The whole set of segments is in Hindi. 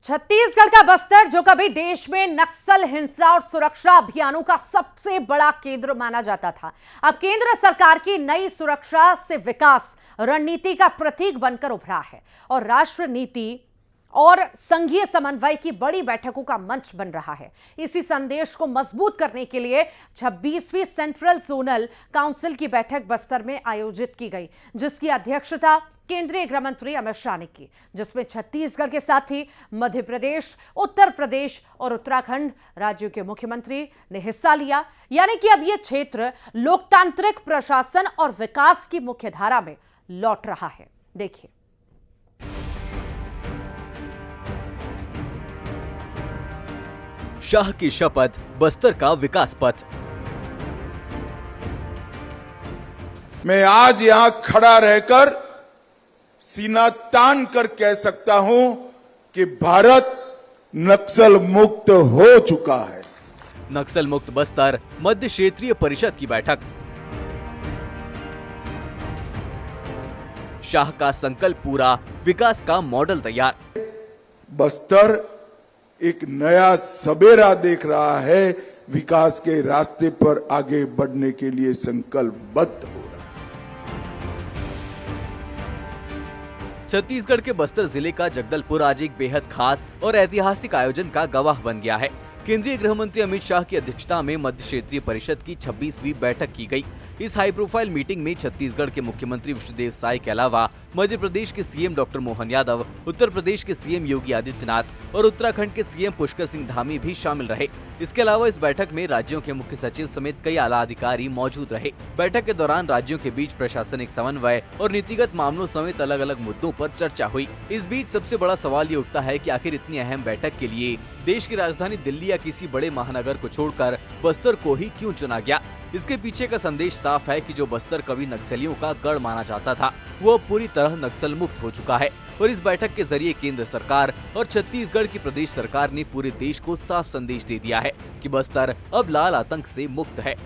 छत्तीसगढ़ का बस्तर, जो कभी देश में नक्सल हिंसा और सुरक्षा अभियानों का सबसे बड़ा केंद्र माना जाता था, अब केंद्र सरकार की नई सुरक्षा से विकास रणनीति का प्रतीक बनकर उभरा है और राष्ट्र नीति और संघीय समन्वय की बड़ी बैठकों का मंच बन रहा है। इसी संदेश को मजबूत करने के लिए 26वीं सेंट्रल जोनल काउंसिल की बैठक बस्तर में आयोजित की गई, जिसकी अध्यक्षता केंद्रीय गृह मंत्री अमित शाह ने की, जिसमें छत्तीसगढ़ के साथ ही मध्य प्रदेश, उत्तर प्रदेश और उत्तराखंड राज्यों के मुख्यमंत्री ने हिस्सा लिया। यानी कि अब यह क्षेत्र लोकतांत्रिक प्रशासन और विकास की मुख्यधारा में लौट रहा है। देखिए, शाह की शपथ, बस्तर का विकास पथ। मैं आज यहां खड़ा रहकर सीना तान कर कह सकता हूं कि भारत नक्सल मुक्त हो चुका है। नक्सल मुक्त बस्तर मध्य क्षेत्रीय परिषद की बैठक। शाह का संकल्प पूरा, विकास का मॉडल तैयार। बस्तर एक नया सबेरा देख रहा है, विकास के रास्ते पर आगे बढ़ने के लिए संकल्पबद्ध हो रहा है। छत्तीसगढ़ के बस्तर जिले का जगदलपुर आज एक बेहद खास और ऐतिहासिक आयोजन का गवाह बन गया है। केंद्रीय गृह मंत्री अमित शाह की अध्यक्षता में मध्य क्षेत्रीय परिषद की 26वीं बैठक की गई। इस हाई प्रोफाइल मीटिंग में छत्तीसगढ़ के मुख्यमंत्री विष्णुदेव साय के अलावा मध्य प्रदेश के सीएम डॉक्टर मोहन यादव, उत्तर प्रदेश के सीएम योगी आदित्यनाथ और उत्तराखंड के सीएम पुष्कर सिंह धामी भी शामिल रहे। इसके अलावा इस बैठक में राज्यों के मुख्य सचिव समेत कई आला अधिकारी मौजूद रहे। बैठक के दौरान राज्यों के बीच प्रशासनिक समन्वय और नीतिगत मामलों समेत अलग अलग मुद्दों पर चर्चा हुई। इस बीच सबसे बड़ा सवाल ये उठता है कि आखिर इतनी अहम बैठक के लिए देश की राजधानी दिल्ली या किसी बड़े महानगर को छोड़कर बस्तर को ही क्यों चुना गया। इसके पीछे का संदेश साफ है कि जो बस्तर कभी नक्सलियों का गढ़ माना जाता था, वो अब पूरी तरह नक्सल मुक्त हो चुका है। और इस बैठक के जरिए केंद्र सरकार और छत्तीसगढ़ की प्रदेश सरकार ने पूरे देश को साफ संदेश दे दिया है कि बस्तर अब लाल आतंक से मुक्त है।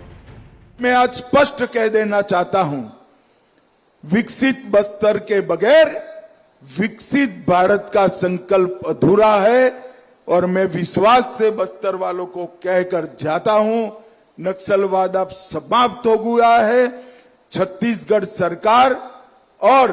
मैं आज स्पष्ट कह देना चाहता हूं, विकसित बस्तर के बगैर विकसित भारत का संकल्प अधूरा है। और मैं विश्वास से बस्तर वालों को कहकर जाता हूं, नक्सलवाद अब समाप्त हो गया है। छत्तीसगढ़ सरकार और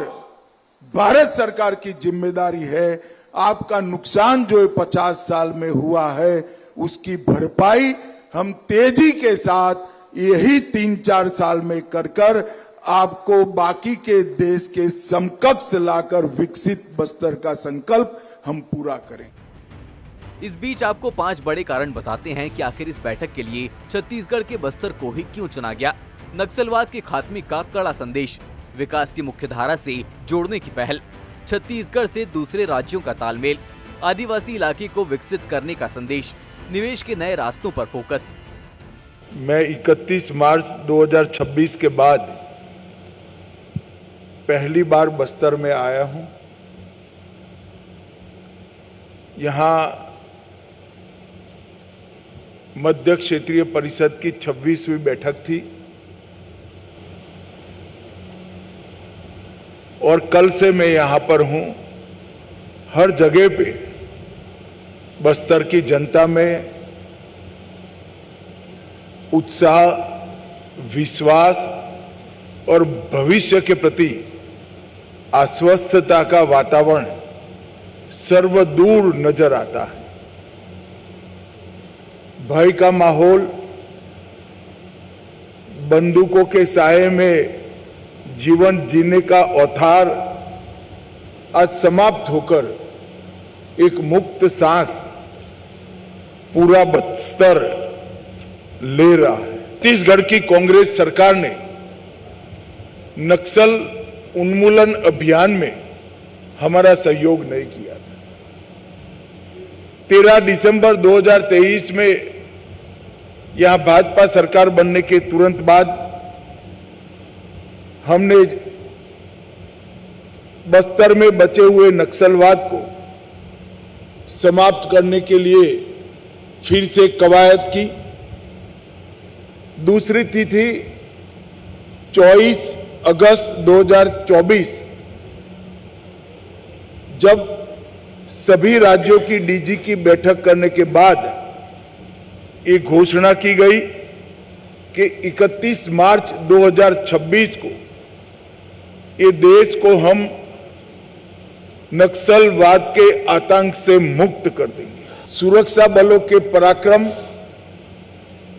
भारत सरकार की जिम्मेदारी है, आपका नुकसान जो 50 साल में हुआ है उसकी भरपाई हम तेजी के साथ यही 3-4 साल में कर आपको बाकी के देश के समकक्ष लाकर विकसित बस्तर का संकल्प हम पूरा करें। इस बीच आपको 5 बड़े कारण बताते हैं कि आखिर इस बैठक के लिए छत्तीसगढ़ के बस्तर को ही क्यों चुना गया। नक्सलवाद के खात्मे का कड़ा संदेश, विकास की मुख्यधारा से जोड़ने की पहल, छत्तीसगढ़ से दूसरे राज्यों का तालमेल, आदिवासी इलाके को विकसित करने का संदेश, निवेश के नए रास्तों पर फोकस। मैं 31 मार्च 2026 के बाद पहली बार बस्तर में आया हूं। यहां मध्य क्षेत्रीय परिषद की 26वीं बैठक थी और कल से मैं यहां पर हूं। हर जगह पे बस्तर की जनता में उत्साह, विश्वास और भविष्य के प्रति आश्वस्तता का वातावरण सर्वदूर नजर आता है। भय का माहौल, बंदूकों के साये में जीवन जीने का औथार आज समाप्त होकर एक मुक्त सांस पूरा बस्तर ले रहा है। छत्तीसगढ़ की कांग्रेस सरकार ने नक्सल उन्मूलन अभियान में हमारा सहयोग नहीं किया था। 13 दिसंबर 2023 में यहां भाजपा सरकार बनने के तुरंत बाद हमने बस्तर में बचे हुए नक्सलवाद को समाप्त करने के लिए फिर से कवायद की। दूसरी तिथि 24 अगस्त 2024 जब सभी राज्यों की डीजी की बैठक करने के बाद ये घोषणा की गई कि 31 मार्च 2026 को ये देश को हम नक्सलवाद के आतंक से मुक्त कर देंगे। सुरक्षा बलों के पराक्रम,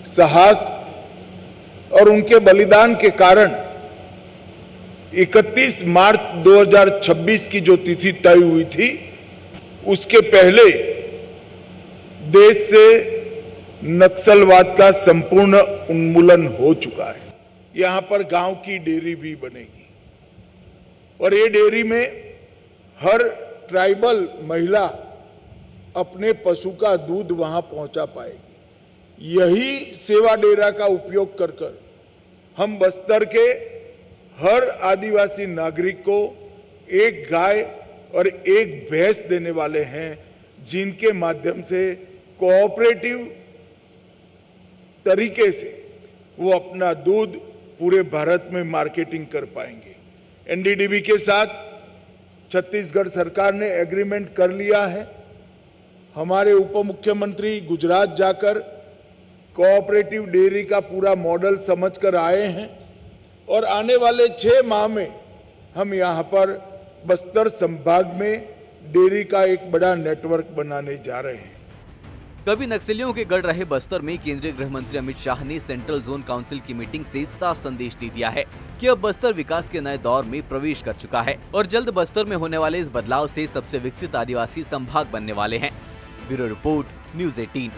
साहस और उनके बलिदान के कारण 31 मार्च 2026 की जो तिथि तय हुई थी, उसके पहले देश से नक्सलवाद का संपूर्ण उन्मूलन हो चुका है। यहां पर गांव की डेयरी भी बनेगी और ये डेयरी में हर ट्राइबल महिला अपने पशु का दूध वहां पहुंचा पाएगी। यही सेवा डेरा का उपयोग कर हम बस्तर के हर आदिवासी नागरिक को एक गाय और एक भैंस देने वाले हैं, जिनके माध्यम से कोऑपरेटिव तरीके से वो अपना दूध पूरे भारत में मार्केटिंग कर पाएंगे। एनडीडीबी के साथ छत्तीसगढ़ सरकार ने एग्रीमेंट कर लिया है। हमारे उप मुख्यमंत्री गुजरात जाकर कोऑपरेटिव डेयरी का पूरा मॉडल समझकर आए हैं और आने वाले 6 माह में हम यहां पर बस्तर संभाग में डेयरी का एक बड़ा नेटवर्क बनाने जा रहे हैं। कभी नक्सलियों के गढ़ रहे बस्तर में केंद्रीय गृह मंत्री अमित शाह ने सेंट्रल जोन काउंसिल की मीटिंग से साफ संदेश दे दिया है कि अब बस्तर विकास के नए दौर में प्रवेश कर चुका है और जल्द बस्तर में होने वाले इस बदलाव से सबसे विकसित आदिवासी संभाग बनने वाले हैं। Bureau report, news 18।